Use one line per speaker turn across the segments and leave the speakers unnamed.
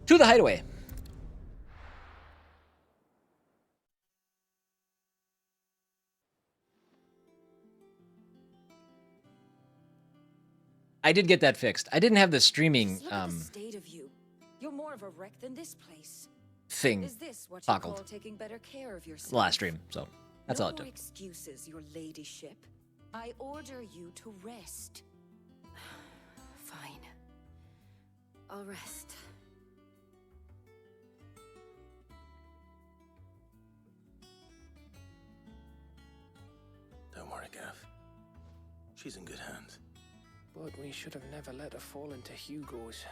To the hideaway. I did get that fixed. I didn't have the streaming
Look at the state of you. You're more of a wreck than this place.
thing
Is this what you
tockled
call taking better care of yourself?
the last stream, so that's all it
No
took.
more excuses, your ladyship. I order you to rest. Fine. I'll rest.
Don't worry, Gav. She's in good hands.
But we should have never let her fall into Hugo's.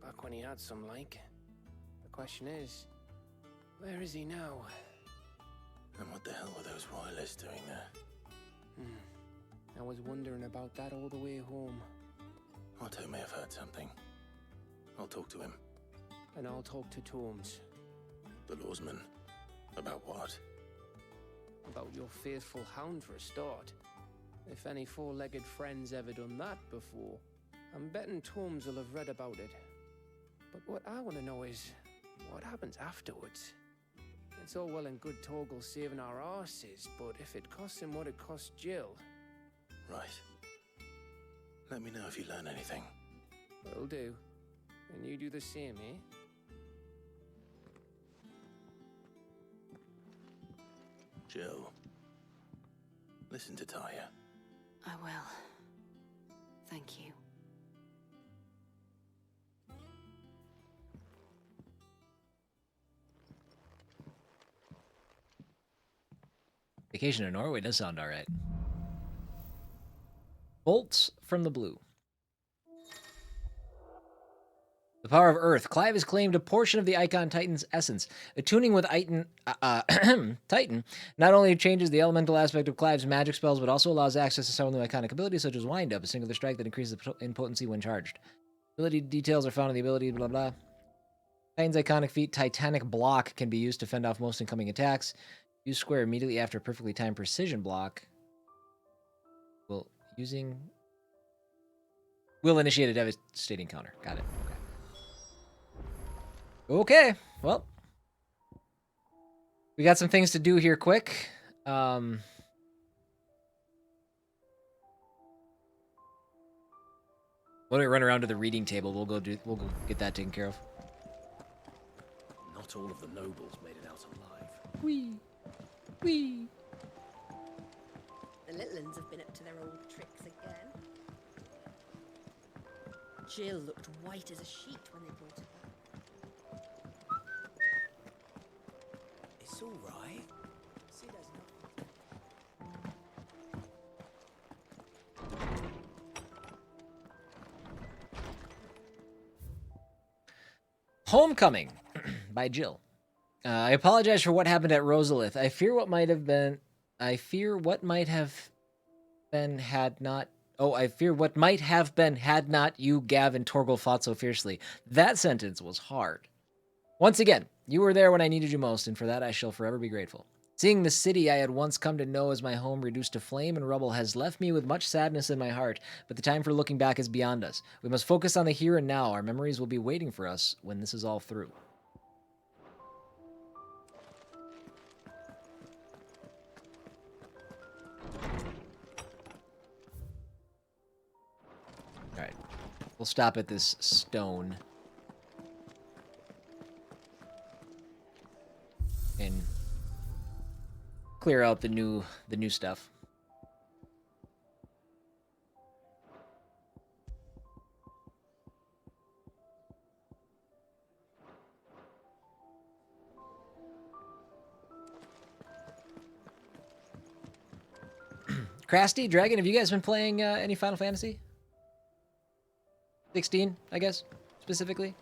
Back when he had some like. The question is, where is he now?
And what the hell were those royalists doing there?
I was wondering about that all the way home.
Otto may have heard something. I'll talk to him.
And I'll talk to Tomes.
The lawsman. About what?
About your faithful hound for a start. If any four-legged friend's ever done that before, I'm betting Tomes will have read about it. But what I want to know is, what happens afterwards? It's all well and good Torgal saving our arses, but if it costs him what it cost Jill...
Right. Let me know if you learn anything.
Will do. And you do the same, eh?
Jill. Listen to Taya.
I will. Thank you.
Vacation in Norway does sound all right. Bolts from the blue. The power of Earth. Clive has claimed a portion of the Icon Titan's essence. Attuning with Titan not only changes the elemental aspect of Clive's magic spells, but also allows access to several new iconic abilities, such as Wind Up, a singular strike that increases in potency when charged. Ability details are found in the ability, blah blah. Titan's iconic feat, Titanic Block, can be used to fend off most incoming attacks. Use square immediately after a perfectly timed precision block. Will initiate a devastating counter. Got it. Okay, well, we got some things to do here quick. Why don't we run around to the reading table? We'll go get that taken care of.
Not all of the nobles made it out alive.
Wee. Wee.
The Litlans have been up to their old tricks again. Jill looked white as a sheet when they brought her back.
It's all right. See, there's nothing.
Homecoming by Jill. I apologize for what happened at Rosalith. I fear what might have been had not you, Gav, and Torgal fought so fiercely. That sentence was hard. Once again, you were there when I needed you most, and for that I shall forever be grateful. Seeing the city I had once come to know as my home reduced to flame and rubble has left me with much sadness in my heart, but the time for looking back is beyond us. We must focus on the here and now. Our memories will be waiting for us when this is all through. Alright. We'll stop at this stone. And clear out the new stuff. Crasty, Dragon, have you guys been playing any Final Fantasy? 16, I guess, specifically?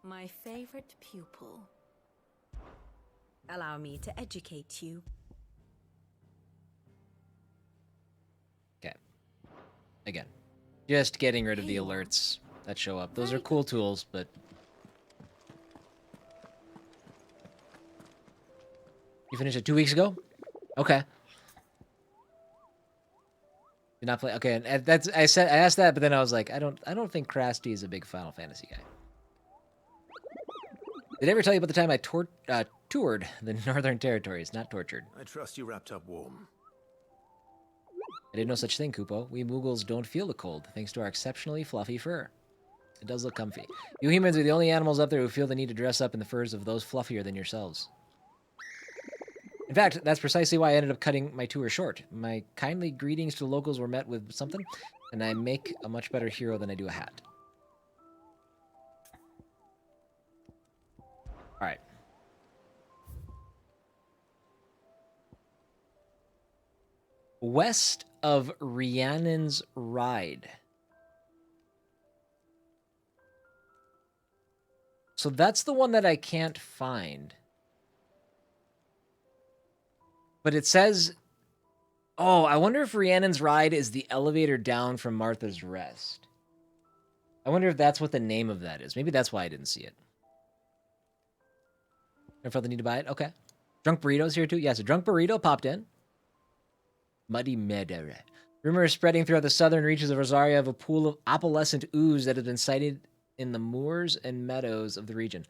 My favorite pupil. Allow me to educate you.
Okay. Again, just getting rid of the alerts that show up. Those are cool tools, but... You finished it 2 weeks ago? Okay. Did not play. Okay, and that's I asked that, but then I was like, I don't think Krusty is a big Final Fantasy guy. Did I ever tell you about the time I toured the Northern Territories? Not tortured.
I trust you wrapped up warm.
I didn't know such thing, Kupo. We Moogles don't feel the cold, thanks to our exceptionally fluffy fur. It does look comfy. You humans are the only animals up there who feel the need to dress up in the furs of those fluffier than yourselves. In fact, that's precisely why I ended up cutting my tour short. My kindly greetings to the locals were met with something, and I make a much better hero than I do a hat. Alright. West of Rhiannon's Ride. So that's the one that I can't find. But it says... Oh, I wonder if Rhiannon's Ride is the elevator down from Martha's Rest. I wonder if that's what the name of that is. Maybe that's why I didn't see it. Never felt the need to buy it? Okay. Drunk Burrito's here too? Yeah, so Drunk Burrito popped in. Muddy Meadow. Rumor is spreading throughout the southern reaches of Rosaria of a pool of opalescent ooze that has been sighted in the moors and meadows of the region.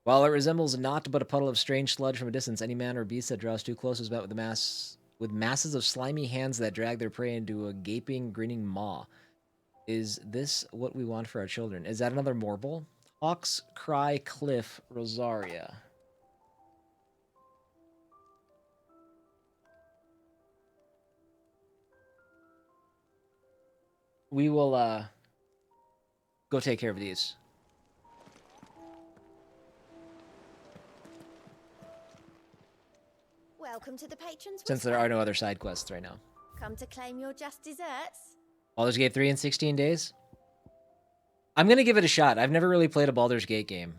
While it resembles naught but a puddle of strange sludge from a distance, any man or beast that draws too close is met with masses of slimy hands that drag their prey into a gaping, grinning maw. Is this what we want for our children? Is that another Morble? Hawks Cry Cliff, Rosaria. We will go take care of these.
Welcome to the patrons.
Since there are no other side quests right now.
Come to claim your just desserts.
Baldur's Gate 3 in 16 days? I'm going to give it a shot. I've never really played a Baldur's Gate game.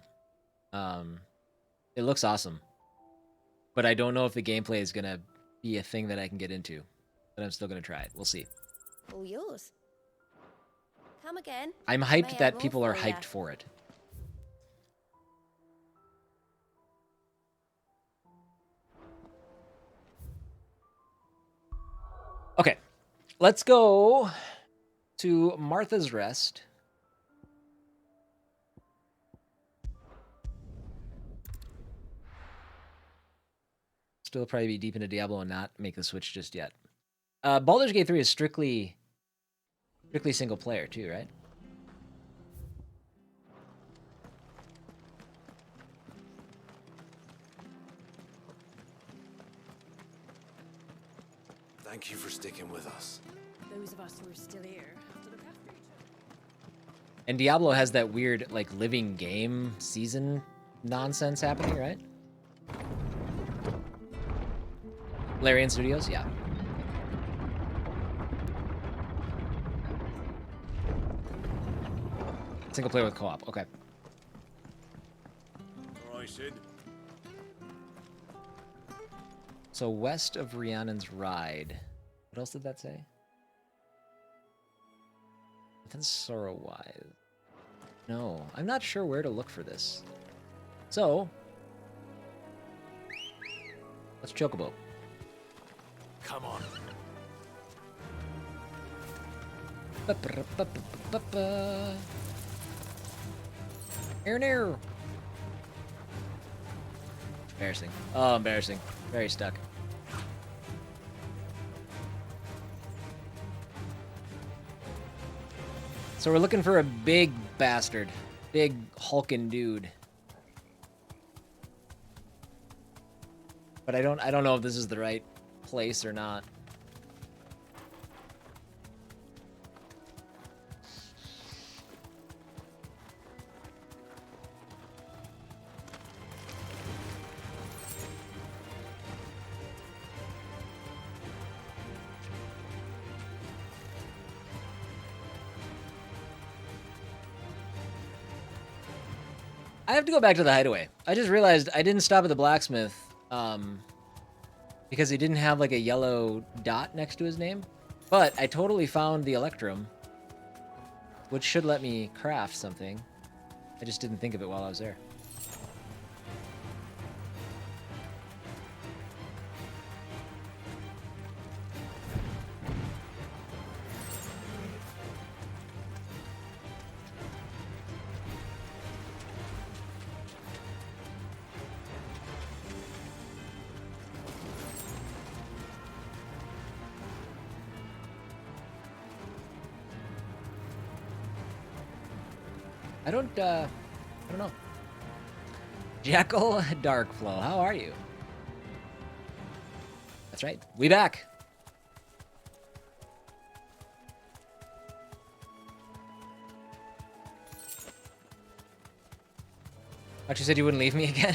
It looks awesome. But I don't know if the gameplay is going to be a thing that I can get into. But I'm still going to try it. We'll see.
All yours. Come again.
I'm
May
hyped
I
that
roll
people are
for ya?
hyped for it. Okay, let's go to Martha's Rest. Still probably be deep into Diablo and not make the switch just yet. Baldur's Gate 3 is strictly single player too, right?
Thank you for sticking with us.
Those of us who are still here have to look after each other.
And Diablo has that weird, like, living game season nonsense happening, right? Larian Studios, yeah. Single player with co-op, okay.
All right, Sid.
So west of Rhiannon's Ride. What else did that say? Within Sorrowwise. No, I'm not sure where to look for this. So, let's Chocobo.
Come on.
Near. Embarrassing. Oh, embarrassing. Very stuck. So we're looking for a big bastard. Big hulking dude. But I don't know if this is the right place or not. I have to go back to the hideaway. I just realized I didn't stop at the blacksmith because he didn't have like a yellow dot next to his name. But I totally found the Electrum, which should let me craft something. I just didn't think of it while I was there. I don't know. Jackal Darkflow, how are you? That's right. We back. Thought you said you wouldn't leave me again.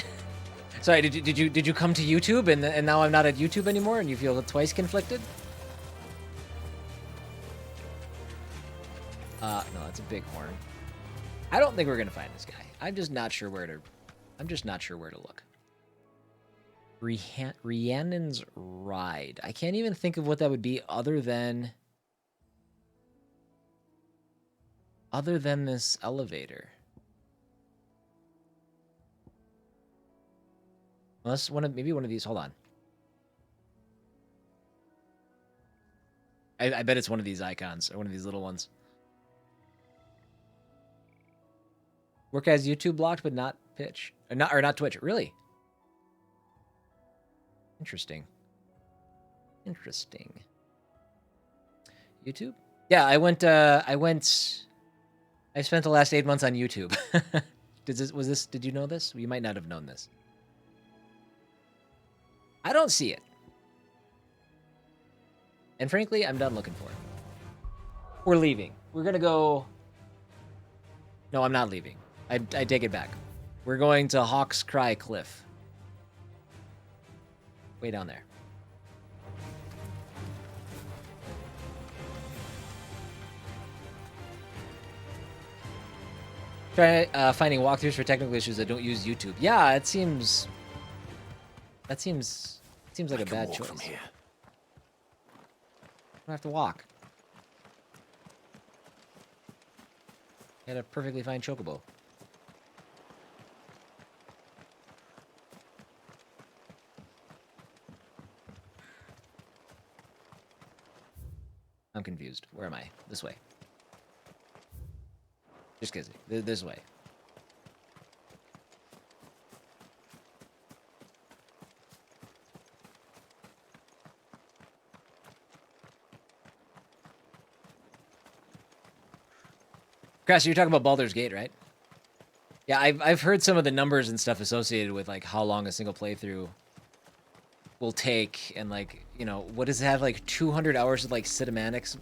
Sorry, did you come to YouTube and now I'm not at YouTube anymore and you feel twice conflicted? No, that's a bighorn. I don't think we're gonna find this guy. I'm just not sure where to look. Rhiannon's Ride. I can't even think of what that would be other than this elevator. Unless maybe one of these. Hold on. I bet it's one of these icons or one of these little ones. Work as YouTube blocked, but not pitch or not Twitch. Really? Interesting. YouTube? Yeah, I spent the last 8 months on YouTube. Did you know this? You might not have known this. I don't see it. And frankly, I'm done looking for it. We're leaving. We're gonna go... No, I'm not leaving. I take it back. We're going to Hawk's Cry Cliff. Way down there. Try finding walkthroughs for technical issues that don't use YouTube. Yeah, it seems... That seems like a bad choice. From here. I don't have to walk. I had a perfectly fine chocobo. I'm confused. Where am I? This way. Just kidding. This way. Crash, you're talking about Baldur's Gate, right? Yeah, I've heard some of the numbers and stuff associated with like how long a single playthrough will take, and like, you know, what does it have, like 200 hours of like cinematics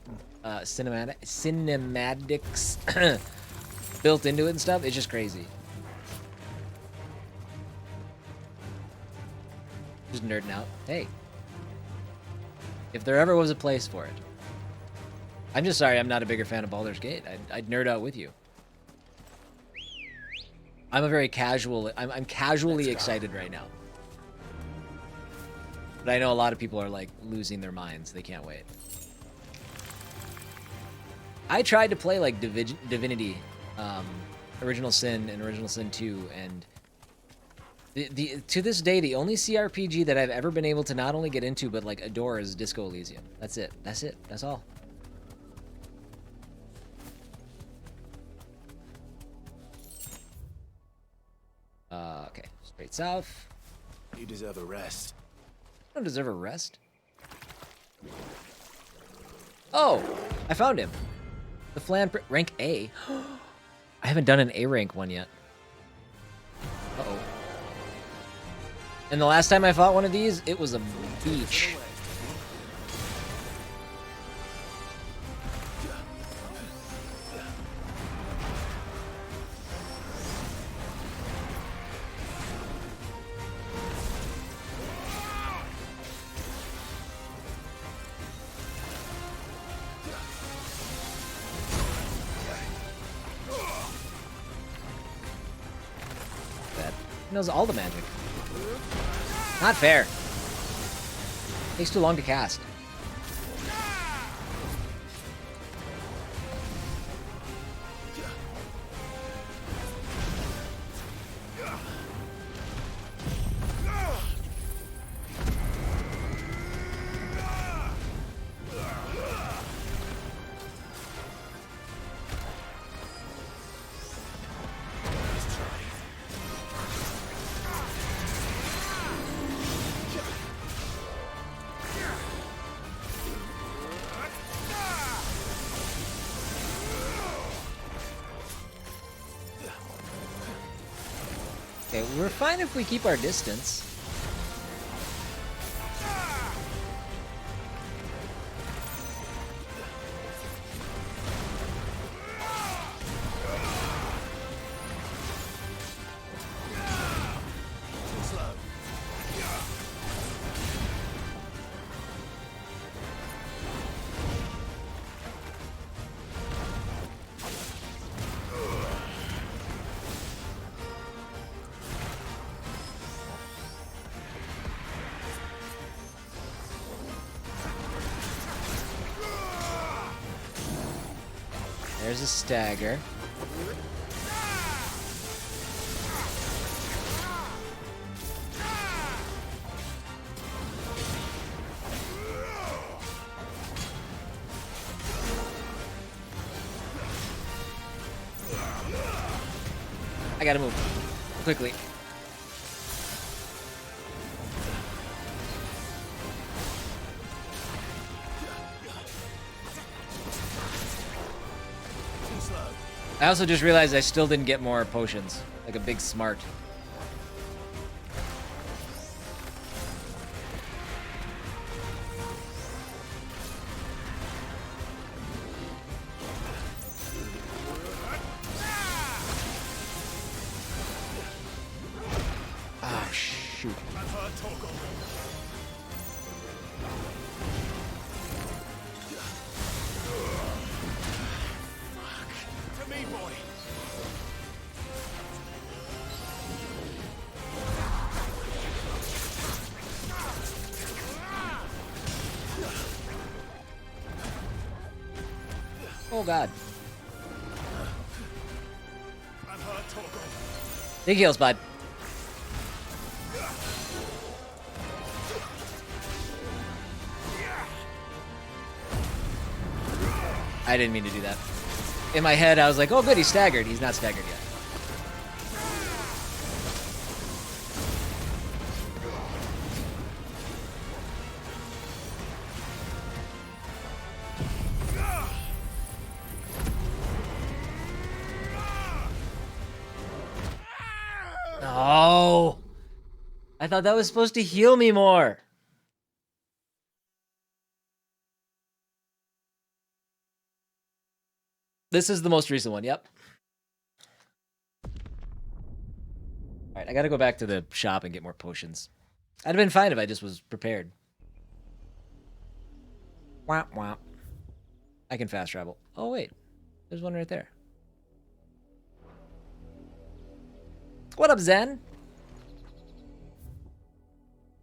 built into it and stuff? It's just crazy. Just nerding out. Hey, if there ever was a place for it. I'm just sorry I'm not a bigger fan of Baldur's Gate. I'd nerd out with you. I'm a very casual... I'm casually excited right now. But I know a lot of people are, like, losing their minds. They can't wait. I tried to play, like, Divinity, Original Sin and Original Sin 2, and... to this day, the only CRPG that I've ever been able to not only get into, but, like, adore is Disco Elysium. That's it. That's it. That's all. Okay, straight south.
You deserve a rest.
I don't deserve a rest. Oh, I found him. The Flan rank A. I haven't done an A rank one yet. Uh-oh. And the last time I fought one of these, it was a beach. He knows all the magic. Not fair. Takes too long to cast. we're fine if we keep our distance. There's a stagger. I gotta move quickly. I also just realized I still didn't get more potions. Like a big smart. Ah, shoot. Oh god. Big heals, bud. I didn't mean to do that. In my head, I was like, oh good, he's staggered. He's not staggered yet. No! I thought that was supposed to heal me more. This is the most recent one, yep. Alright, I gotta go back to the shop and get more potions. I'd have been fine if I just was prepared. Womp womp. I can fast travel. Oh wait, there's one right there. What up, Zen?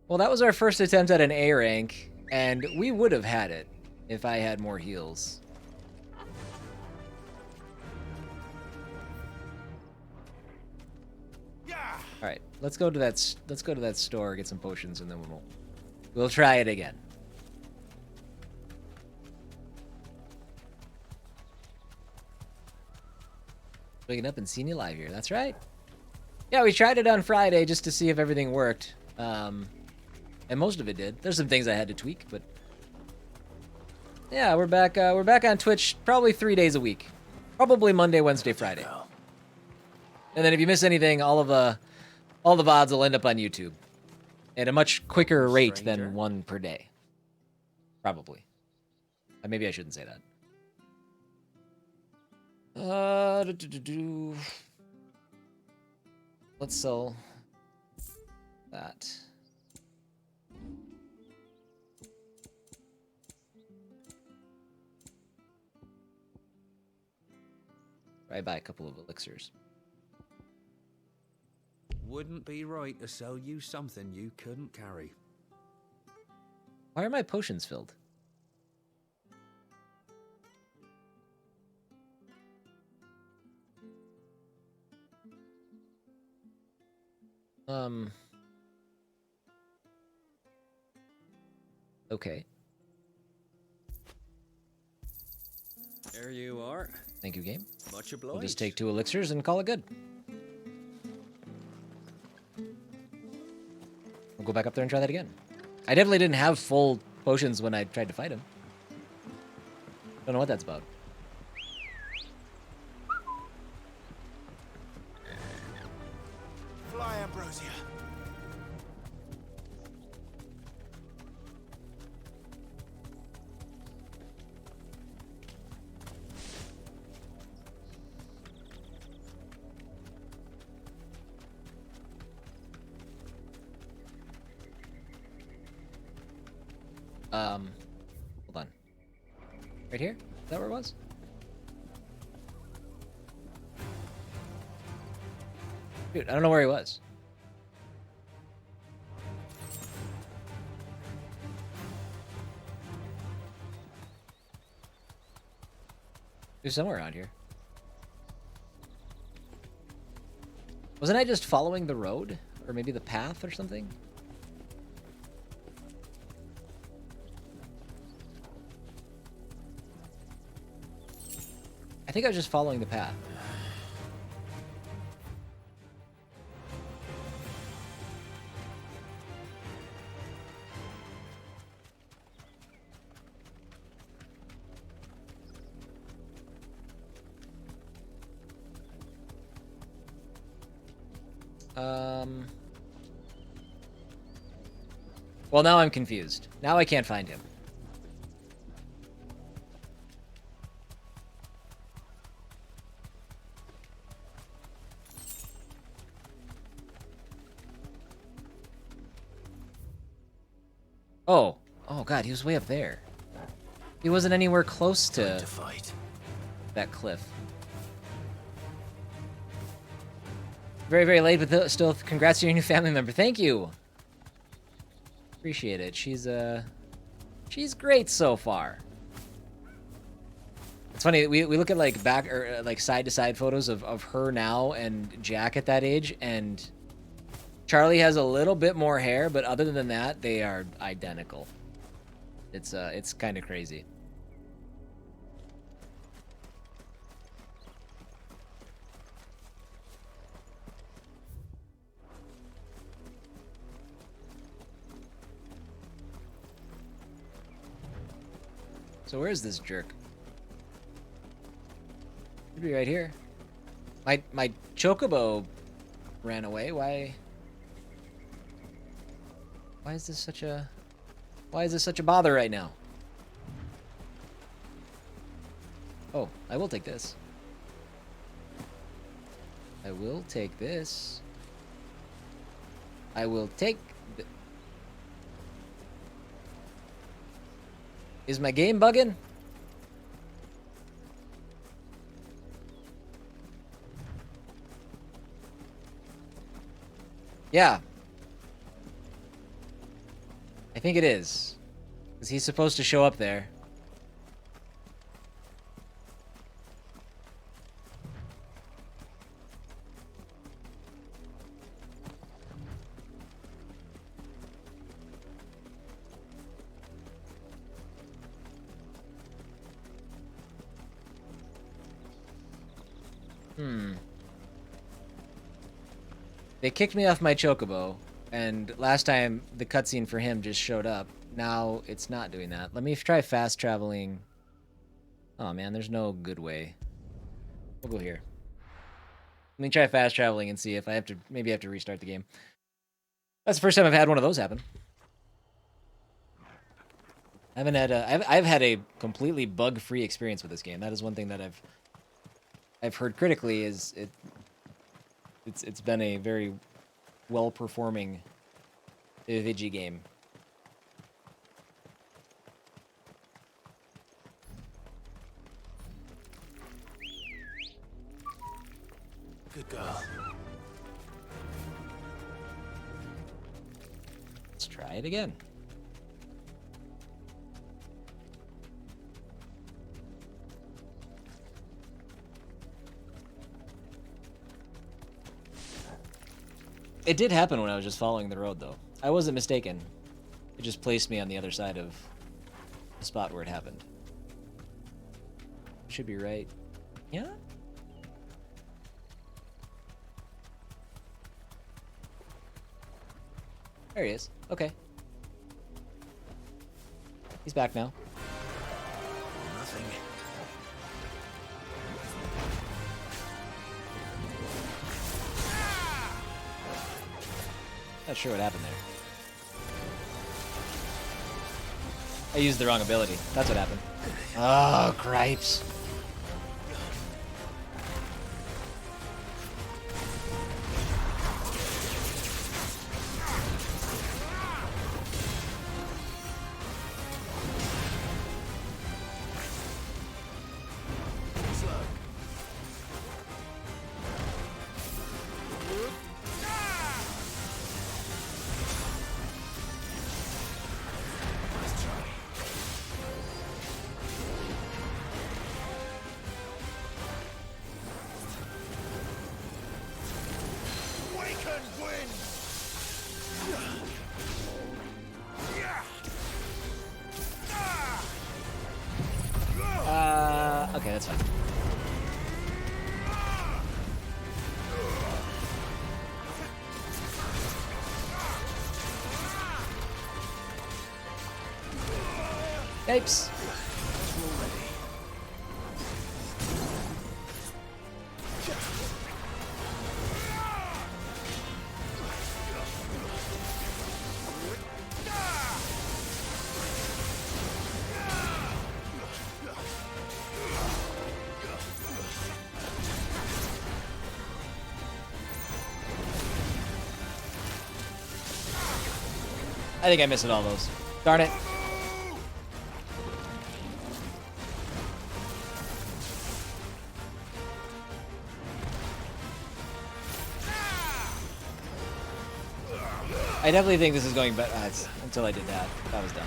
Well, that was our first attempt at an A rank, and we would have had it if I had more heals. All right, let's go to that store, get some potions, and then we'll try it again. Waking up and seeing you live here. That's right. Yeah, we tried it on Friday just to see if everything worked, and most of it did. There's some things I had to tweak, but yeah, we're back. We're back on Twitch probably 3 days a week, probably Monday, Wednesday, Friday. And then if you miss anything, all the VODs will end up on YouTube at a much quicker rate than one per day. Probably. Maybe I shouldn't say that. Let's sell that. I buy a couple of elixirs.
Wouldn't be right to sell you something you couldn't carry.
Why are my potions filled? Okay.
There you are.
Thank you, game.
Much obliged.
We'll just take 2 elixirs and call it good. We'll go back up there and try that again. I definitely didn't have full potions when I tried to fight him. Don't know what that's about.
Fly, Emperor.
Hold on. Right here? Is that where it was? Dude, I don't know where he was. He was somewhere around here. Wasn't I just following the road? Or maybe the path or something? I think I was just following the path. Well, now I'm confused. Now I can't find him. Oh. Oh, God, he was way up there. He wasn't anywhere close to
fight.
that cliff. Very, very late, but still, congrats to your new family member. Thank you. Appreciate it. She's great so far. It's funny, we look at like back or like side to side photos of her now and Jack at that age, and Charlie has a little bit more hair, but other than that, they are identical. It's kind of crazy. So where is this jerk? Should be right here. My chocobo ran away. Why is this such a bother right now? Oh, I will take this. I will take this. I will take. Is my game bugging? Yeah. I think it is. Because he's supposed to show up there. They kicked me off my chocobo, and last time the cutscene for him just showed up. Now it's not doing that. Let me try fast traveling. Oh man, there's no good way. We'll go here. Let me try fast traveling and see if I have to, maybe I have to restart the game. That's the first time I've had one of those happen. I haven't had I've had a completely bug-free experience with this game. That is one thing that I've heard critically is it's been a very well-performing FFXVI game.
Good girl.
Let's try it again. It did happen when I was just following the road, though. I wasn't mistaken. It just placed me on the other side of the spot where it happened. Should be right. Yeah? There he is. Okay. He's back now.
Nothing.
Not sure what happened there. I used the wrong ability. That's what happened. Oh, cripes. Yipes. I think I missed all those. Darn it. I definitely think this is going better. Until I did that. That was dumb.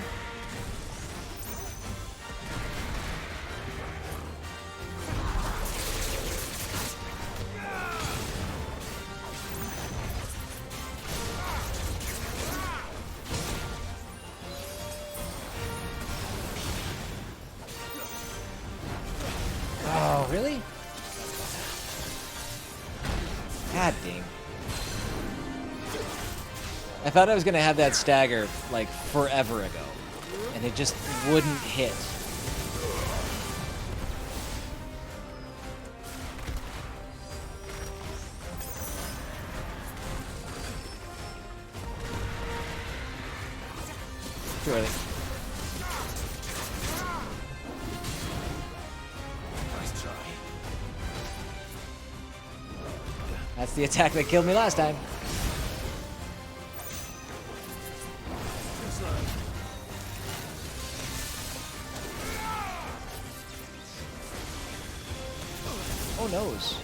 Oh, really? God dang. I thought I was going to have that stagger, like, forever ago. And it just wouldn't hit. Too early.
Nice try.
That's the attack that killed me last time. Oh noes.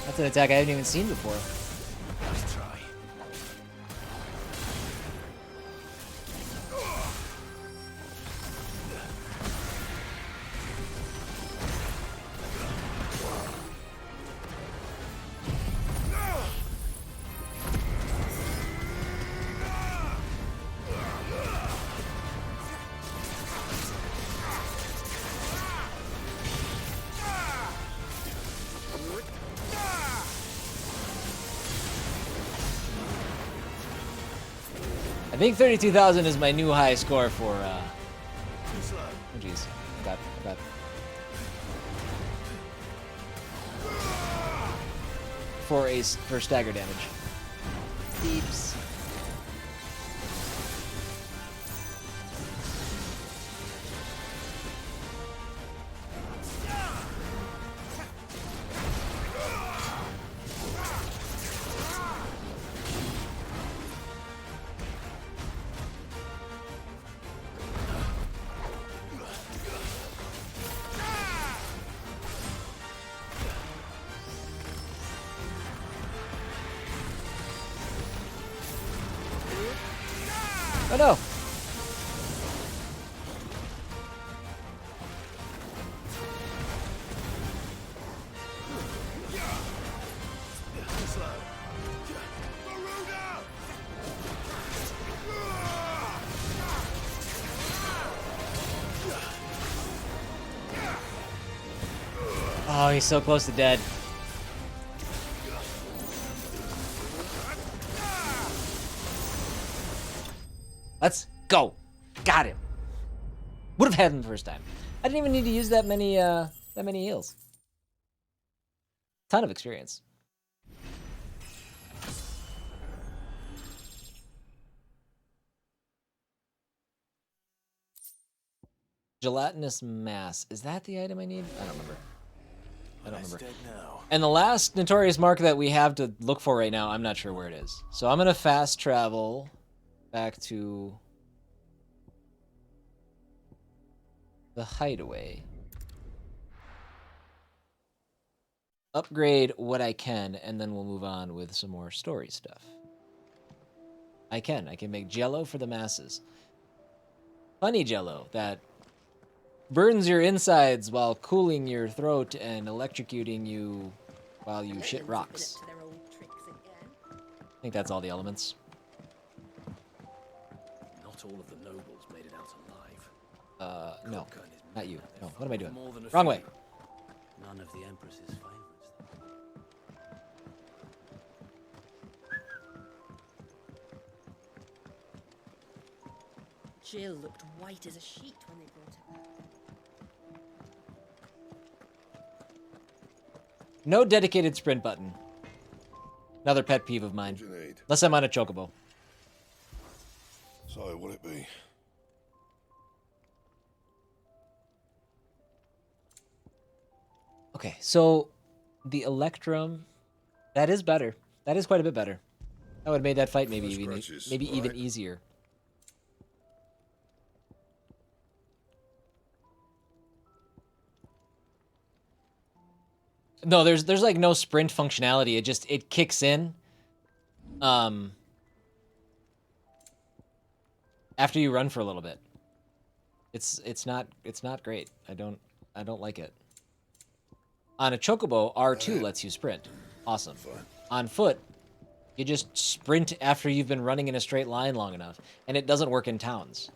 That's an attack I haven't even seen before.
Nice try.
I think 32,000 is my new high score for, oh jeez. I got. For stagger damage. Beeps. Oh no! Oh, he's so close to dead. Let's go. Got him. Would have had him the first time. I didn't even need to use that many heals. Ton of experience. Gelatinous mass. Is that the item I need? I don't remember. I don't remember. And the last Notorious mark that we have to look for right now, I'm not sure where it is. So I'm gonna fast travel back to the hideaway. Upgrade what I can, and then we'll move on with some more story stuff. I can make jello for the masses. Funny jello that burns your insides while cooling your throat and electrocuting you while you shit rocks. I think that's all the elements.
Not all of the nobles made it out alive.
No, not you. No, what am I doing?
More than a
Wrong
few.
way.
None of the Empress's favorites, though.
Jill looked white as a sheet when they brought her back.
No dedicated sprint button. Another pet peeve of mine.
What do you need?
Unless I'm on a chocobo.
So, what'll it be?
Okay, so the Electrum, that is better. That is quite a bit better. That would have made that fight maybe
First
even
scratches,
maybe even
right?
easier. No, there's like no sprint functionality. It kicks in after you run for a little bit. It's not great. I don't like it. On a chocobo, R2 lets you sprint. Awesome.
Fine.
On foot, you just sprint after you've been running in a straight line long enough, and it doesn't work in towns.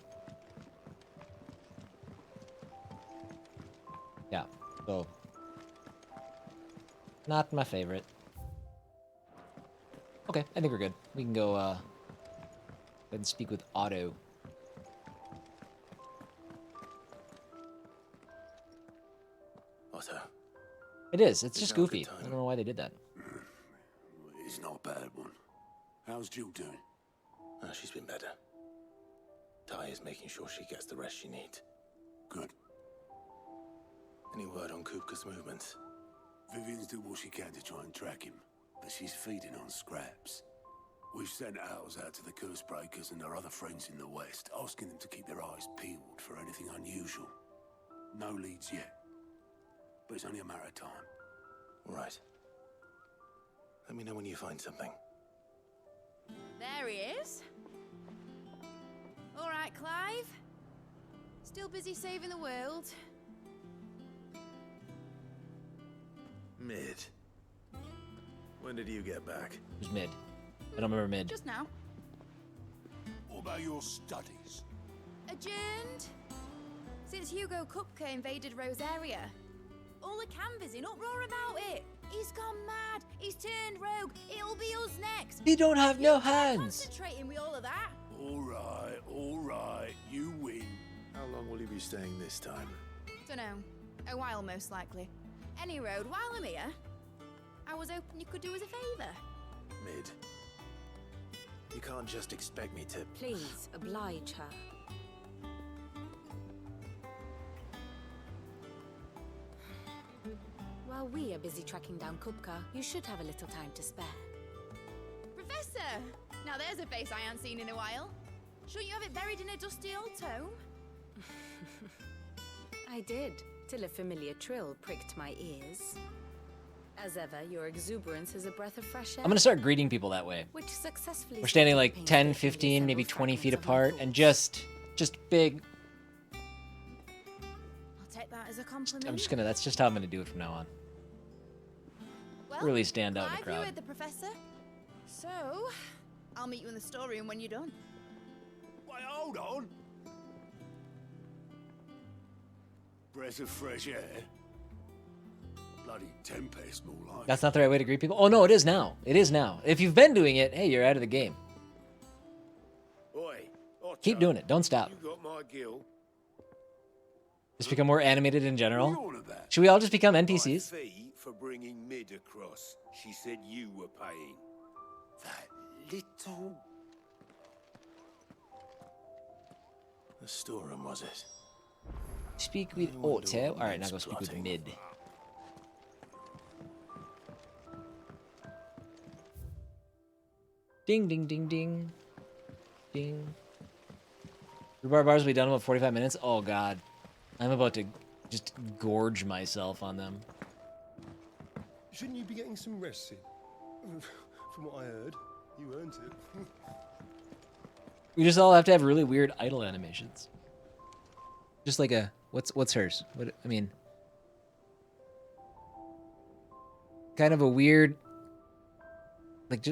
Yeah, so not my favorite. Okay, I think we're good. We can go ahead and speak with Otto.
Otto.
It is. It's
It's
just
not a good
goofy.
time.
I don't know why they did that.
It's not a bad one. How's Jill doing?
Oh, she's been better. Ty is making sure she gets the rest she needs.
Good.
Any word on Kupka's movements?
Vivian's doing what she can to try and track him, but she's feeding on scraps. We've sent ours out to the curse breakers and our other friends in the west, asking them to keep their eyes peeled for anything unusual. No leads yet, but it's only a matter of time.
Right. Let me know when you find something.
There he is. All right, Clive. Still busy saving the world.
Mid. When did you get back?
Who's mid? I don't remember mid.
Just now.
What about your studies?
Adjourned. Since Hugo Kupka invaded Rosaria. All the canvas in uproar about it. He's gone mad. He's turned rogue. It'll be us next.
He don't have no
You can't
hands.
concentrating with all of that.
All right, you win.
How long will you be staying this time?
Dunno. A while, most likely. Any road, while I'm here, I was hoping you could do us a favour.
Mid. You can't just expect me to...
Please, oblige her. While we are busy tracking down Kupka, you should have a little time to spare.
Professor! Now there's a face I haven't seen in a while. Shouldn't you have it buried in a dusty old tome?
I did, till a familiar trill pricked my ears. As ever, your exuberance is a breath of fresh air.
I'm gonna start greeting people that way.
Which successfully
We're standing like
paints
10,
the
15, maybe
several
20 feet
fragments of my
apart, and
thoughts.
just big.
I'll take that as a compliment.
That's just how I'm gonna do it from now on.
Well,
really stand out in the
Clive,
crowd.
You heard the professor. So, I'll meet you in the storeroom when you're done.
Wait, hold on. Breath of fresh air. Bloody tempest, more like.
That's not the right way to greet people. Oh no, it is now. It is now. If you've been doing it, hey, you're out of the game.
Oi, Otto,
Keep doing it. Don't stop.
You got my gill.
Just become more animated in
What are
general.
you on about?
Should we all just become
My
NPCs?
fee for bringing Mid across. She said you were paying.
That little.
The storeroom, was it?
Speak with
I wonder
Otto.
what
All right, now
Mid's
go speak with
plotting.
Mid. Ding, ding, ding, ding. Ding. Rhubarb bars will be done in about 45 minutes? Oh, God. I'm about to just gorge myself on them.
Shouldn't you be getting some rest in? From what I heard, you earned it.
We just all have to have really weird idle animations. Just like a... What's hers? What, I mean... Kind of a weird...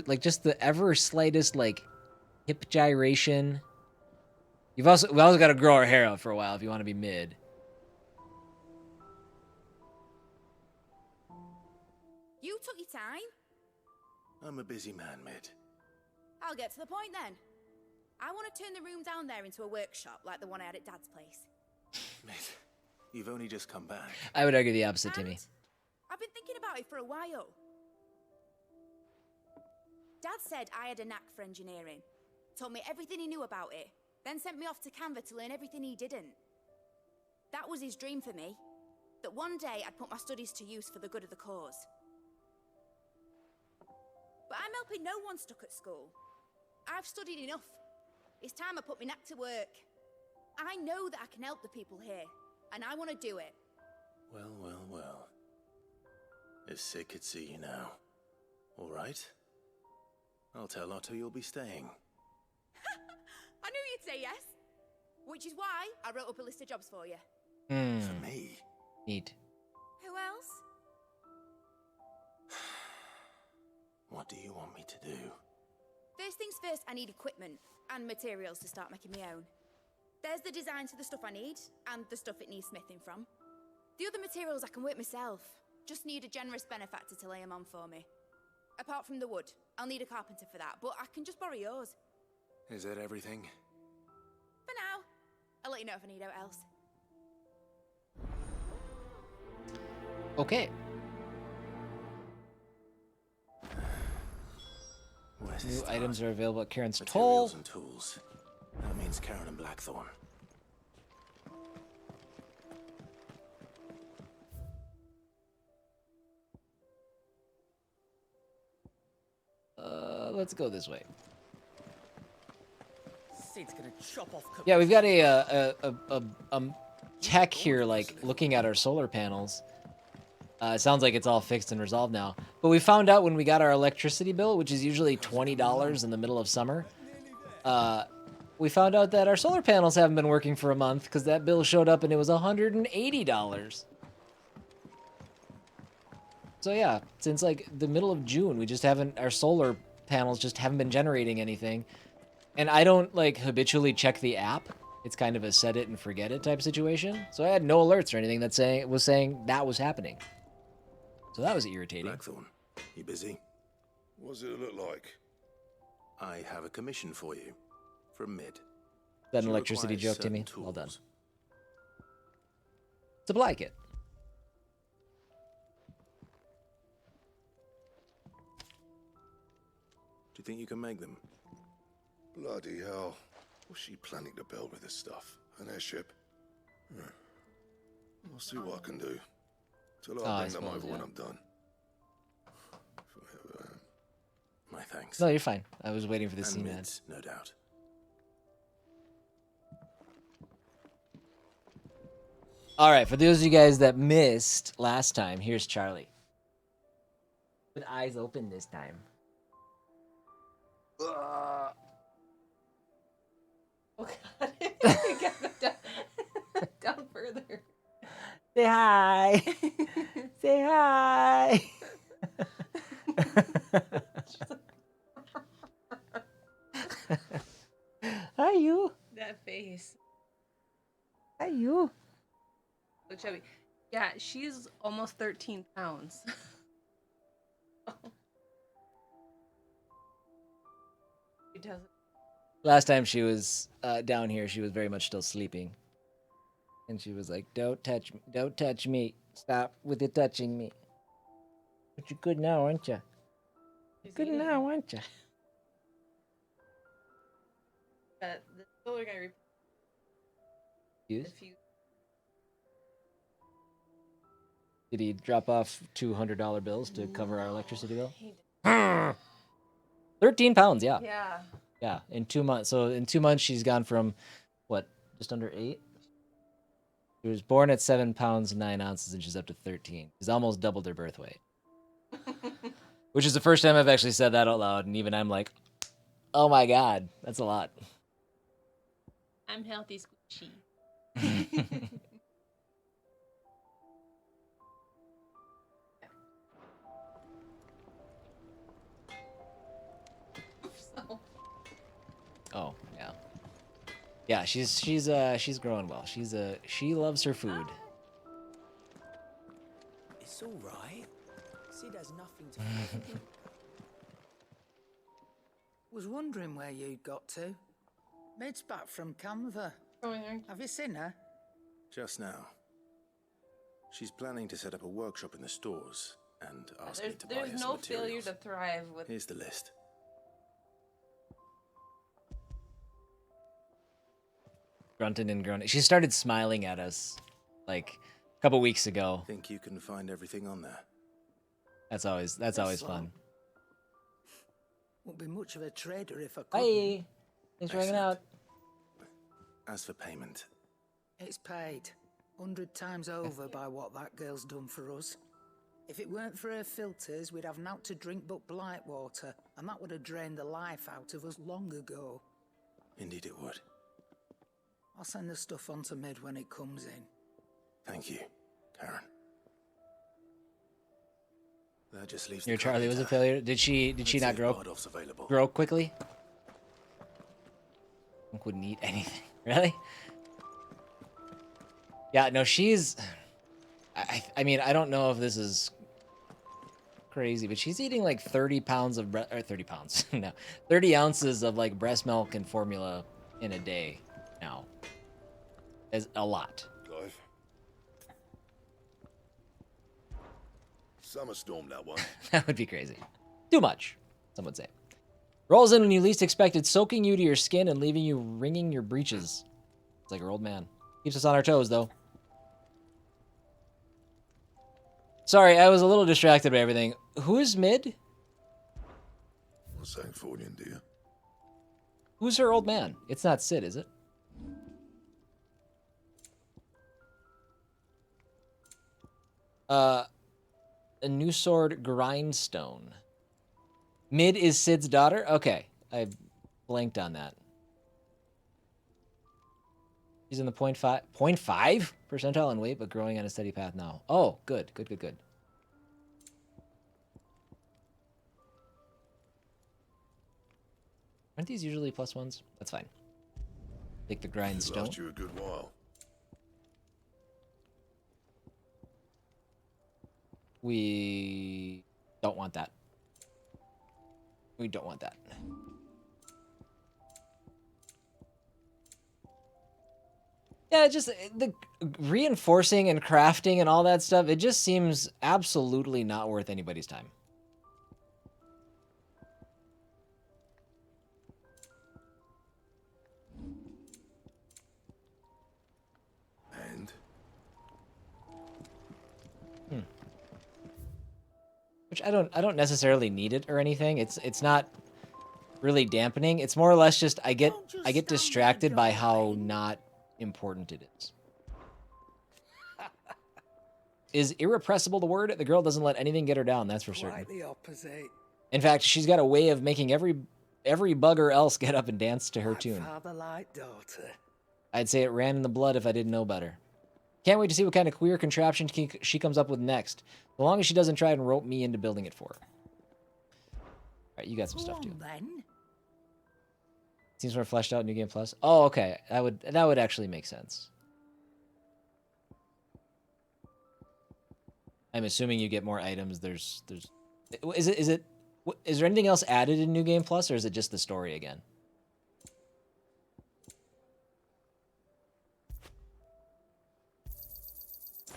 Like just the ever slightest, like, hip gyration. We also got to grow our hair out for a while if you want to be mid.
You took your time.
I'm a busy man, Mid.
I'll get to the point then. I want to turn the room down there into a workshop like the one I had at Dad's place.
Mate, you've only just come back.
I would argue the opposite, Timmy.
And I've been thinking about it for a while. Dad said I had a knack for engineering, told me everything he knew about it, then sent me off to Canva to learn everything he didn't. That was his dream for me, that one day I'd put my studies to use for the good of the cause. But I'm helping no one stuck at school. I've studied enough. It's time I put my knack to work. I know that I can help the people here, and I want to do it.
Well, well, well. If Sid could see you now. All right. I'll tell Otto you'll be staying.
I knew you'd say yes. Which is why I wrote up a list of jobs for you.
For me?
Neat.
Who else?
What do you want me to do?
First things first, I need equipment and materials to start making my own. There's the designs for the stuff I need, and the stuff it needs smithing from. The other materials I can work myself. Just need a generous benefactor to lay them on for me. Apart from the wood, I'll need a carpenter for that, but I can just borrow yours.
Is that everything?
For now. I'll let you know if I need out else.
Okay.
Where's
New
the start?
items are available at Karen's
Materials
Toll.
and tools. That means Karen and Blackthorn.
Let's go this way.
Sid's gonna chop off.
Yeah, we've got a tech here, like looking at our solar panels. It sounds like it's all fixed and resolved now. But we found out when we got our electricity bill, which is usually $20 in the middle of summer, we found out that our solar panels haven't been working for a month because that bill showed up and it was $180. So yeah, since like the middle of June, we just haven't, our solar panels just haven't been generating anything. And I don't like habitually check the app. It's kind of a set it and forget it type situation. So I had no alerts or anything that was saying that was happening. So that was irritating.
Blackthorn, you busy?
What does it look like?
I have a commission for you. From Mid.
Is that an
You
electricity
require
joke, Timmy?
certain
Well done.
tools.
Supply kit.
Do you think you can make them?
Bloody hell. What's she planning to build with this stuff? An airship? I'll see what I can do. Till
I
I'll bring them
suppose,
over when
yeah.
I'm done.
My thanks.
No, you're fine. I was waiting for the
And
scene, man.
Mid's, no doubt.
All right, for those of you guys that missed last time, here's Charlie. With eyes open this time. Oh God! down further. Say hi. Say hi. Hi, you.
That face.
Hi, you.
So chubby. Yeah, she's almost 13 pounds. She doesn't.
Last time she was down here, she was very much still sleeping. And she was like, don't touch me. Don't touch me. Stop with the touching me. But you're good now, aren't you?
She's
Good
eating.
now, aren't you?
The solar guy
Use?
if you
Did he drop off $200 bills to cover our electricity bill?
he
13 pounds, yeah.
yeah.
Yeah, in 2 months. So in 2 months, she's gone from, what, just under 8? She was born at 7 pounds, 9 ounces, and she's up to 13. She's almost doubled her birth weight. Which is the first time I've actually said that out loud, and even I'm like, oh my God, that's a lot.
I'm healthy squishy.
Oh, yeah. Yeah, she's growing well. She loves her food.
It's all right. Sid has nothing to
Was wondering where you'd got to.
Mid's back from Canva. Have you seen her?
Just now. She's planning to set up a workshop in the stores and ask me to buy her
There's
some
no
materials.
failure to thrive with.
Here's the list.
Grunting and groaning. She started smiling at us like a couple weeks ago.
Think you can find everything on there?
That's always fun.
Won't be much of a trader if I could.
Hi. Thanks for hanging out.
As for payment,
It's paid 100 times over by what that girl's done for us. If it weren't for her filters, we'd have naught to drink but blight water, and that would have drained the life out of us long ago.
indeed it would.
I'll send the stuff on to Mid when it comes in.
Thank you, Karen. That just leaves
Your
the
Charlie was a
carpenter.
failure. Did she not grow quickly? Wouldn't eat anything. Really? Yeah, no, she's... I mean, I don't know if this is crazy, but she's eating like 30 pounds of... or 30 pounds. No. 30 ounces of like breast milk and formula in a day now. Is a lot.
Clive. Summer storm, that one.
That would be crazy. Too much, some would say. Rolls in when you least expected, soaking you to your skin and leaving you wringing your breeches. It's like her old man. Keeps us on our toes, though. Sorry, I was a little distracted by everything. Who is Mid?
What's that for you, dear?
Who's her old man? It's not Sid, is it? A new sword grindstone. Mid is Sid's daughter? Okay, I blanked on that. She's in the 0.5 percentile in weight, but growing on a steady path now. Oh, good. Aren't these usually +1s? That's fine. Take the grindstone.
Last you a good while.
We don't want that. We don't want that. Yeah, just the reinforcing and crafting and all that stuff, it just seems absolutely not worth anybody's time.
And?
Which I don't necessarily need it or anything. It's not really dampening. It's more or less just I get distracted by how not important it is. Is irrepressible the word? The girl doesn't let anything get her down, that's for certain.
Quite the opposite.
In fact, she's got a way of making every bugger else get up and dance to her tune.
Father like daughter.
I'd say it ran in the blood if I didn't know better. Can't wait to see what kind of queer contraption she comes up with next. As long as she doesn't try and rope me into building it for her. Alright, you got some stuff too.
Then.
Seems more fleshed out in New Game Plus. Oh, okay. That would actually make sense. I'm assuming you get more items. Is there anything else added in New Game Plus, or is it just the story again?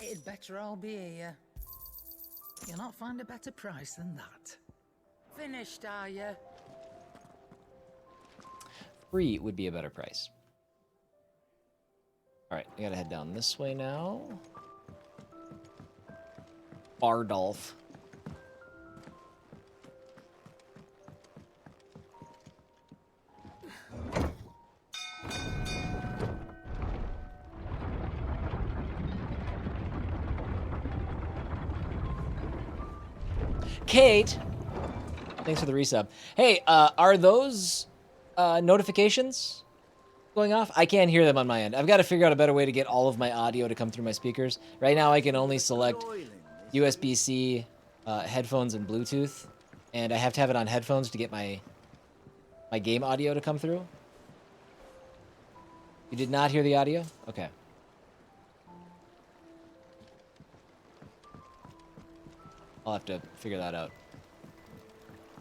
It'd better all be here. You'll not find a better price than that. Finished, are you?
Free would be a better price. Alright, I gotta head down this way now. Bardolph. Kate! Thanks for the resub. Hey, are those notifications going off? I can't hear them on my end. I've got to figure out a better way to get all of my audio to come through my speakers. Right now I can only select USB-C, headphones, and Bluetooth. And I have to have it on headphones to get my game audio to come through. You did not hear the audio? Okay. I'll have to figure that out.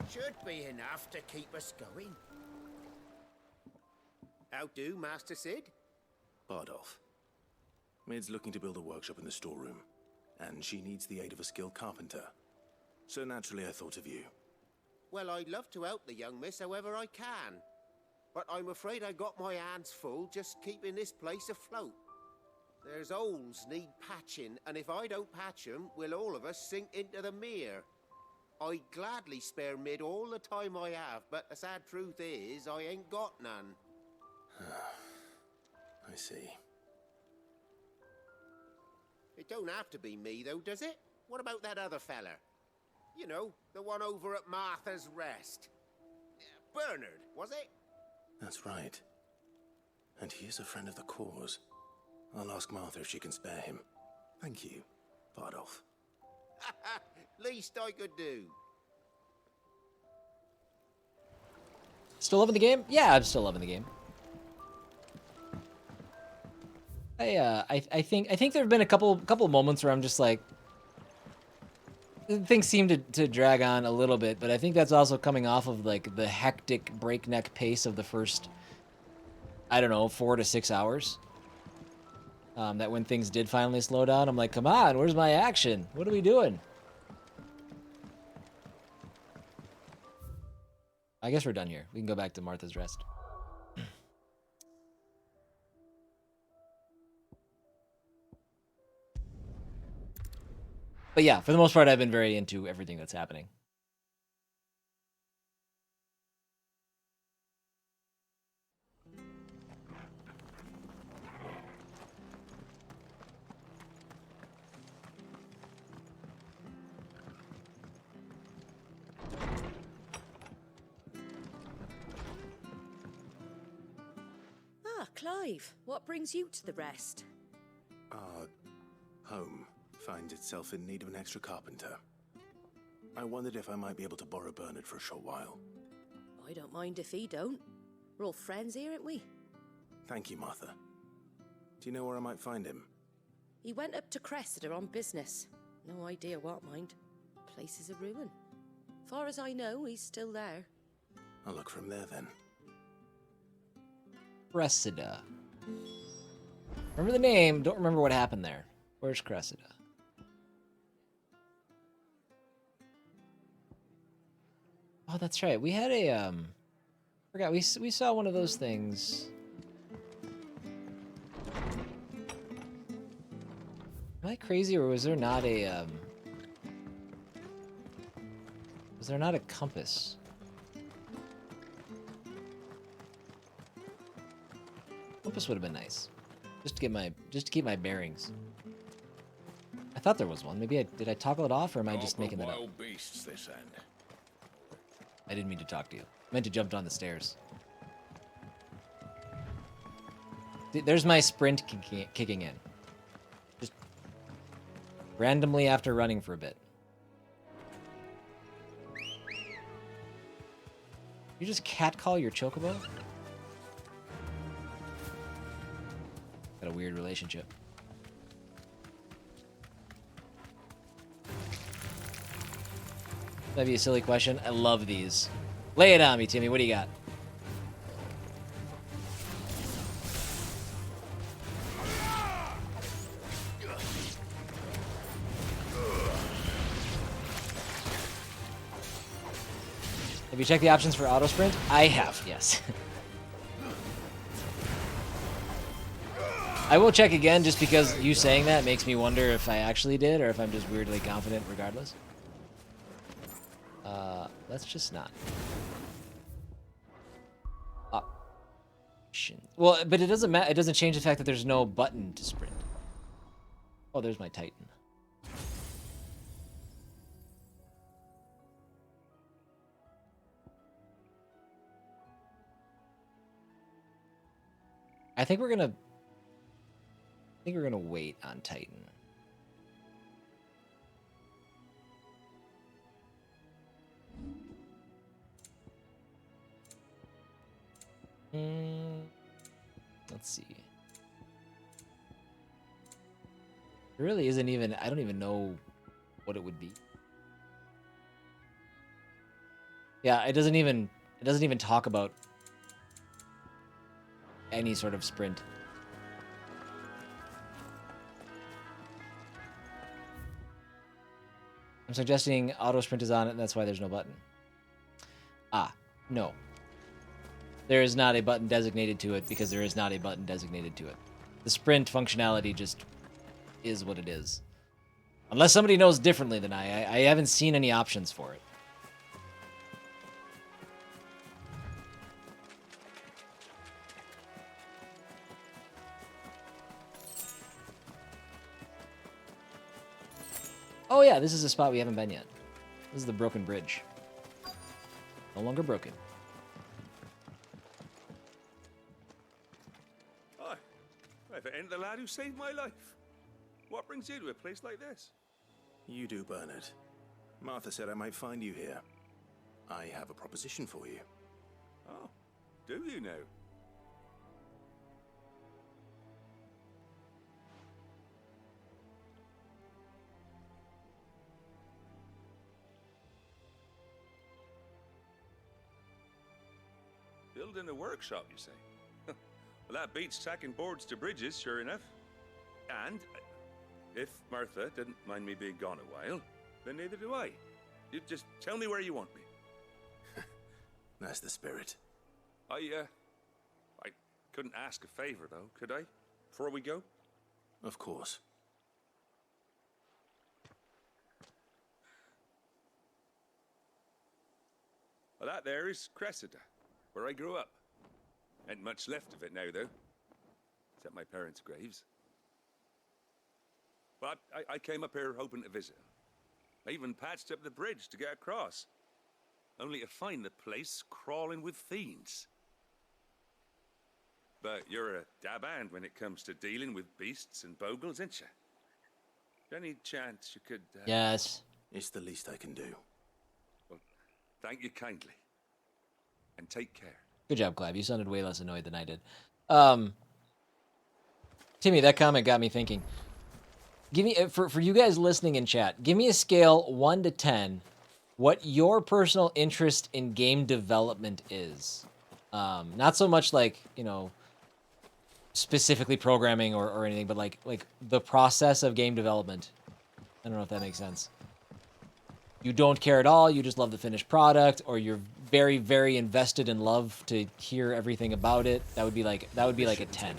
Should be enough to keep us going.
How do, Master Sid?
Bardolph. Mid's looking to build a workshop in the storeroom, and she needs the aid of a skilled carpenter. So naturally I thought of you.
Well, I'd love to help the young miss however I can. But I'm afraid I got my hands full just keeping this place afloat. There's holes need patching, and if I don't patch them, we'll all of us sink into the mere. I'd gladly spare Mid all the time I have, but the sad truth is, I ain't got none.
I see.
It don't have to be me, though, does it? What about that other fella? You know, the one over at Martha's Rest. Bernard, was it?
That's right. And he is a friend of the cause. I'll ask Martha if she can spare him. Thank you, Bardolph.
Least I could do.
Still loving the game? Yeah, I'm still loving the game. I think there have been a couple moments where I'm just like, things seem to drag on a little bit, but I think that's also coming off of like the hectic breakneck pace of the first, I don't know, 4 to 6 hours. That when things did finally slow down, I'm like, come on, where's my action? What are we doing? I guess we're done here. We can go back to Martha's Rest. But yeah, for the most part, I've been very into everything that's happening.
Ah, Clive, what brings you to the Rest?
Our home finds itself in need of an extra carpenter. I wondered if I might be able to borrow Bernard for a short while.
I don't mind if he don't. We're all friends here, aren't we?
Thank you, Martha. Do you know where I might find him?
He went up to Cressida on business. No idea what, mind. Place is a ruin. Far as I know, he's still there.
I'll look for him there then.
Cressida. Remember the name, don't remember what happened there. Where's Cressida? Oh, that's right. We had a forgot we saw one of those things. Am I crazy, or was there not a compass? Compass would have been nice, just to keep my bearings. I thought there was one. Maybe did I toggle it off, or am I just making that up?
Wild beasts this end.
I didn't mean to talk to you. I meant to jump down the stairs. There's my sprint kicking in. Just randomly after running for a bit. You just catcall your chocobo? Got a weird relationship. That'd be a silly question. I love these. Lay it on me, Timmy. What do you got? Have you checked the options for auto sprint? I have, yes. I will check again just because you saying that makes me wonder if I actually did or if I'm just weirdly confident regardless. Let's just not. Options. Well, but it doesn't matter. It doesn't change the fact that there's no button to sprint. Oh, there's my Titan. I think we're gonna wait on Titan. Let's see. There really isn't even, I don't even know what it would be. Yeah, it doesn't even talk about any sort of sprint. I'm suggesting auto sprint is on it, and that's why there's no button. Ah, no. There is not a button designated to it because there is not a button designated to it. The sprint functionality just is what it is. Unless somebody knows differently than I haven't seen any options for it. Oh yeah, this is a spot we haven't been yet. This is the broken bridge. No longer broken.
Hi. If it ain't the lad who saved my life. What brings you to a place like this?
You do, Bernard. Martha said I might find you here. I have a proposition for you.
Oh, do you now? Building a workshop, you say? Well, that beats tacking boards to bridges, sure enough. And if Martha didn't mind me being gone a while, then neither do I. You just tell me where you want me.
That's the spirit.
I couldn't ask a favor, though, could I? Before we go?
Of course.
Well, that there is Cressida, where I grew up. Ain't much left of it now, though. Except my parents' graves. But I came up here hoping to visit. I even patched up the bridge to get across. Only to find the place crawling with fiends. But you're a dab hand when it comes to dealing with beasts and bogles, ain't you? Any chance you could...
Yes.
It's the least I can do.
Well, thank you kindly. And take care.
Good job, Clive. You sounded way less annoyed than I did. Timmy, that comment got me thinking. Give me, for you guys listening in chat, give me a scale 1 to 10, what your personal interest in game development is. Not so much like, you know, specifically programming or anything, but like the process of game development. I don't know if that makes sense. You don't care at all, you just love the finished product, or you're very, very invested and love to hear everything about it. That would be like a 10.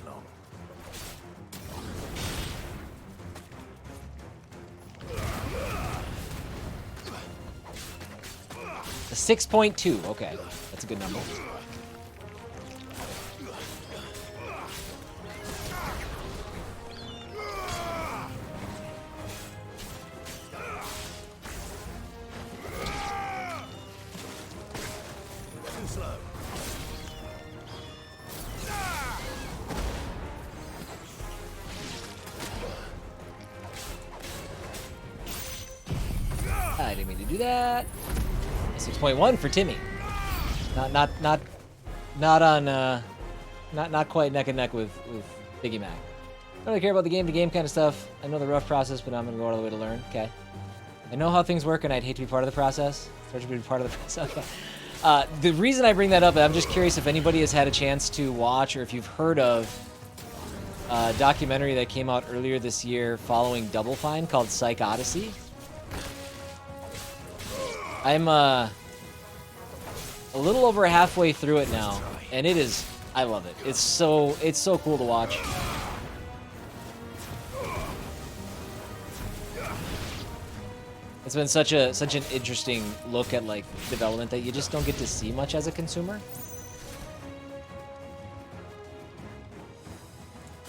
A 6.2. Okay, that's a good number. I didn't mean to do that. 6.1 for Timmy. Not quite neck and neck with Biggie Mac. I don't really care about the game-to-game kind of stuff. I know the rough process, but I'm gonna go all the way to learn. Okay. I know how things work, and I'd hate to be part of the process. Start to be part of the process. Okay. The reason I bring that up, I'm just curious if anybody has had a chance to watch or if you've heard of a documentary that came out earlier this year following Double Fine called Psych Odyssey. I'm a little over halfway through it now, and it is, I love it. It's so cool to watch. It's been such an interesting look at like development that you just don't get to see much as a consumer.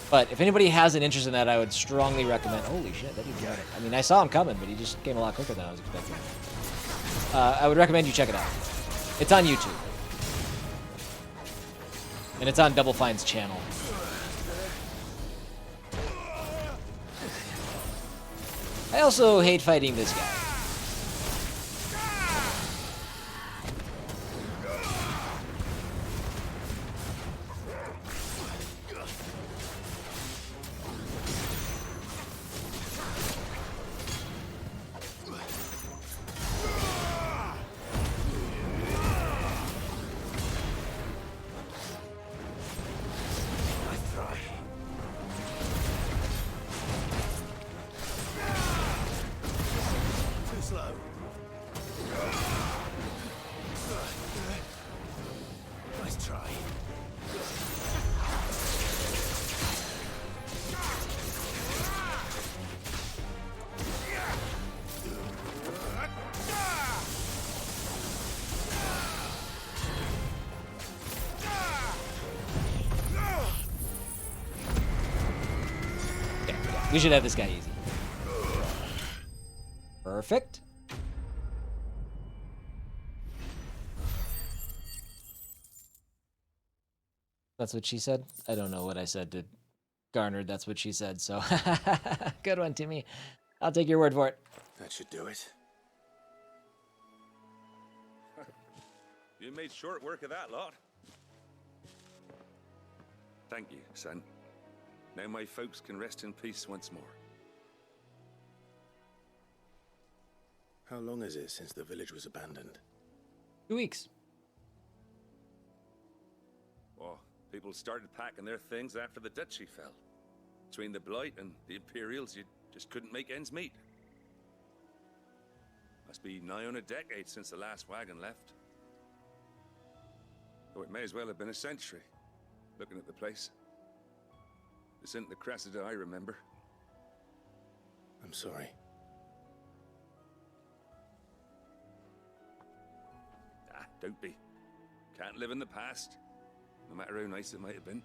But if anybody has an interest in that, I would strongly recommend. Holy shit, that dude's got it. I mean, I saw him coming, but he just came a lot quicker than I was expecting. I would recommend you check it out. It's on YouTube. And it's on Double Fine's channel. I also hate fighting this guy. We should have this guy easy. Perfect. That's what she said? I don't know what I said to Garnered. That's what she said, so good one, Timmy. I'll take your word for it.
That should do it.
You made short work of that lot. Thank you, son. Now my folks can rest in peace once more.
How long is it since the village was abandoned?
2 weeks.
Oh, people started packing their things after the duchy fell. Between the Blight and the Imperials, you just couldn't make ends meet. Must be nigh on a decade since the last wagon left. Oh, it may as well have been a century, looking at the place. This isn't the Cressida I remember.
I'm sorry.
Ah, don't be. Can't live in the past, no matter how nice it might have been.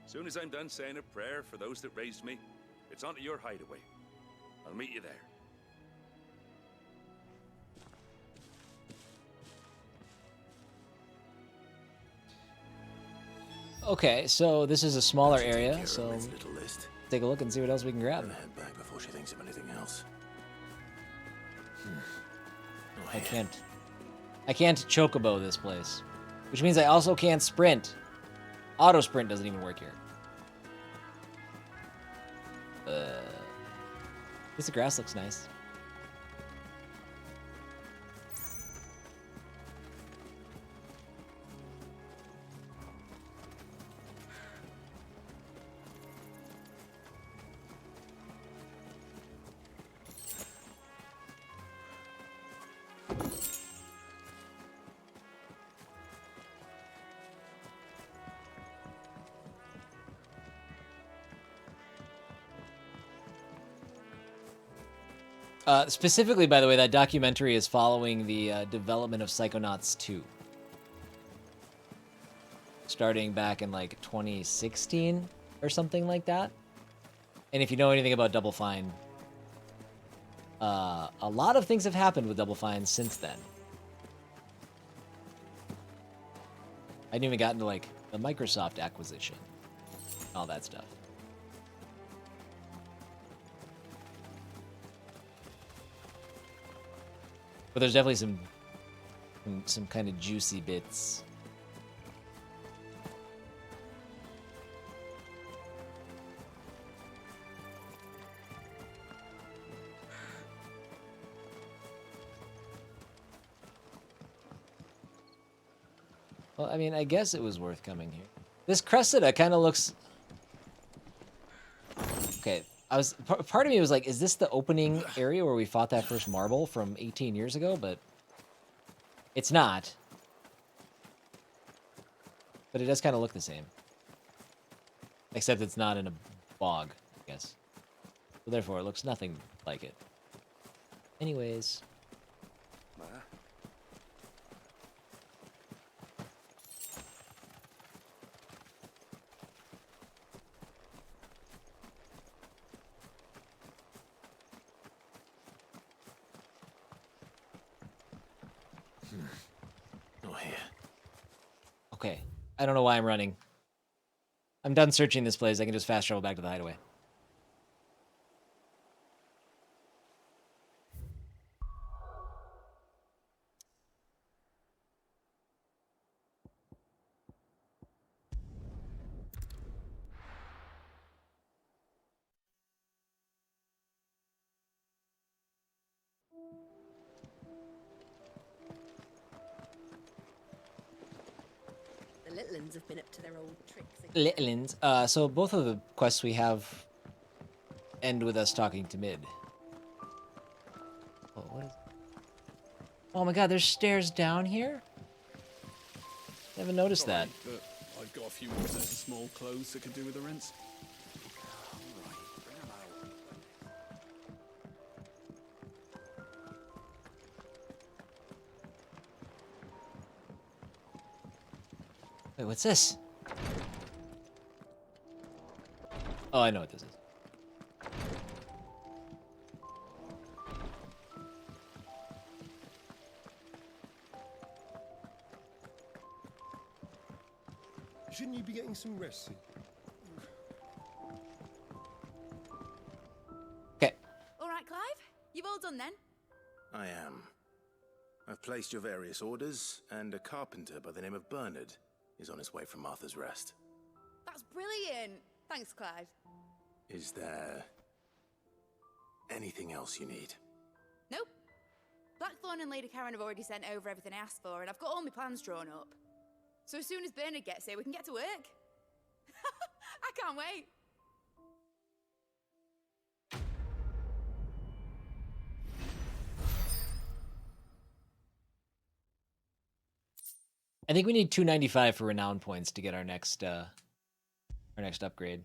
Soon as I'm done saying a prayer for those that raised me, it's onto your hideaway. I'll meet you there.
Okay, so this is a smaller area, so
Little list.
take a look and see what else we can grab.
I'm gonna head back before she thinks of anything else. Oh,
I can't chocobo this place, which means I also can't sprint. Auto sprint doesn't even work here. This grass looks nice. Specifically, by the way, that documentary is following the development of Psychonauts 2. Starting back in, like, 2016 or something like that. And if you know anything about Double Fine, a lot of things have happened with Double Fine since then. I hadn't even gotten to, like, the Microsoft acquisition. All that stuff. But there's definitely some kind of juicy bits. Well, I mean, I guess it was worth coming here. This Cressida kind of looks... Okay. Part of me was like, is this the opening area where we fought that first marble from 18 years ago? But it's not. But it does kind of look the same. Except it's not in a bog, I guess. So therefore, it looks nothing like it. Anyways. Okay, I don't know why I'm running. I'm done searching this place. I can just fast travel back to the hideaway.
The Litlins have been up to their old tricks again.
Litlins. So both of the quests we have end with us talking to Mid. Oh, what is... Oh my god, there's stairs down here? Never noticed that.
But I've got a few more sets of small clothes that could do with the rinse.
Wait, what's this? Oh, I know what this is.
some rest, Sid?
Okay.
All right, Clive. You've all done then?
I am. I've placed your various orders, and a carpenter by the name of Bernard is on his way from Martha's Rest.
That's brilliant. Thanks, Clive.
Is there anything else you need?
Nope. Blackthorn and Lady Karen have already sent over everything I asked for, and I've got all my plans drawn up. So as soon as Bernard gets here, we can get to work. I can't wait.
I think we need 295 for renown points to get our next upgrade.